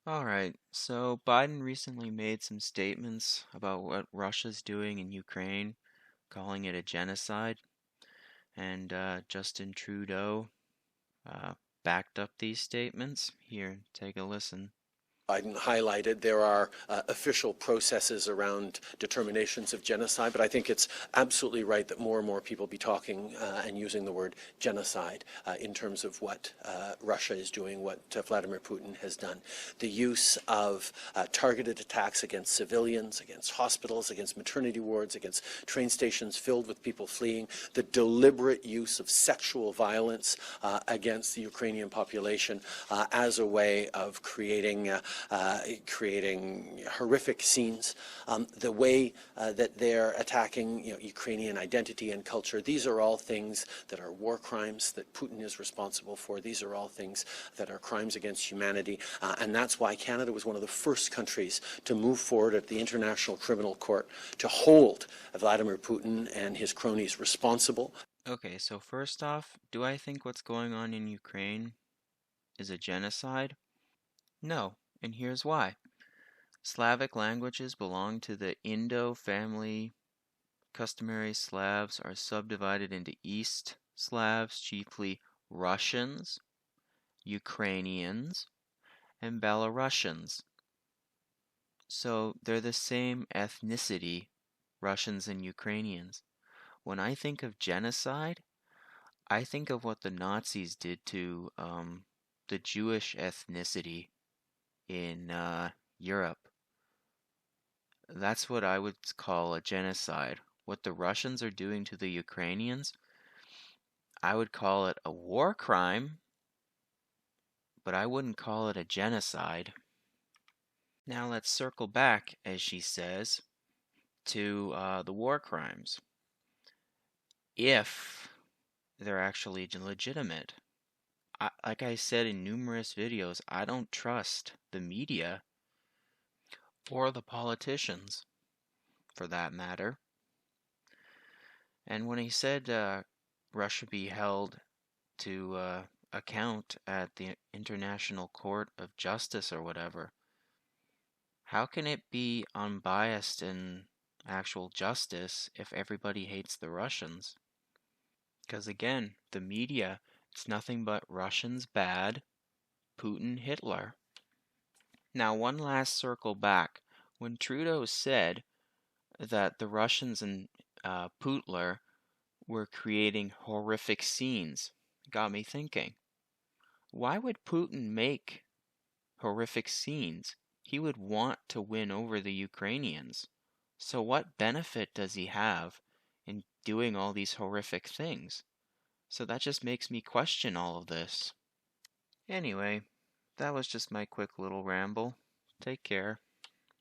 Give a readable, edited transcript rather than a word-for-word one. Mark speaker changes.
Speaker 1: All right, so Biden recently made some statements about what Russia's doing in Ukraine, calling it a genocide, and Justin Trudeau uh, backed up these statements. Here, take a listen.
Speaker 2: Biden highlighted there are official processes around determinations of genocide, but I think it's absolutely right that more and more people be talking and using the word genocide in terms of what Russia is doing, what Vladimir Putin has done. The use of targeted attacks against civilians, against hospitals, against maternity wards, against train stations filled with people fleeing, the deliberate use of sexual violence against the Ukrainian population as a way of creating horrific scenes, the way that they're attacking Ukrainian identity and culture. These are all things that are war crimes that Putin is responsible for. These are all things that are crimes against humanity. And that's why Canada was one of the first countries to move forward at the International Criminal Court to hold Vladimir Putin and his cronies responsible.
Speaker 1: Okay, so first off, do I think what's going on in Ukraine is a genocide? No, and here's why. Slavic languages belong to the Indo family. Customary Slavs are subdivided into East Slavs, chiefly Russians, Ukrainians, and Belarusians. So they're the same ethnicity, Russians and Ukrainians. When I think of genocide, I think of what the Nazis did to the Jewish ethnicity in Europe. That's what I would call a genocide. What the Russians are doing to the Ukrainians, I would call it a war crime, but I wouldn't call it a genocide. Now let's circle back, as she says, to the war crimes. If they're actually legitimate. Like I said in numerous videos, I don't trust the media or the politicians, for that matter. And when he said Russia be held to account at the International Court of Justice or whatever, how can it be unbiased in actual justice if everybody hates the Russians? Because again, the media, it's nothing but Russians bad, Putin Hitler. Now, one last circle back. When Trudeau said that the Russians and Putler were creating horrific scenes, it got me thinking. Why would Putin make horrific scenes? He would want to win over the Ukrainians. So what benefit does he have in doing all these horrific things? So that just makes me question all of this. Anyway, that was just my quick little ramble. Take care.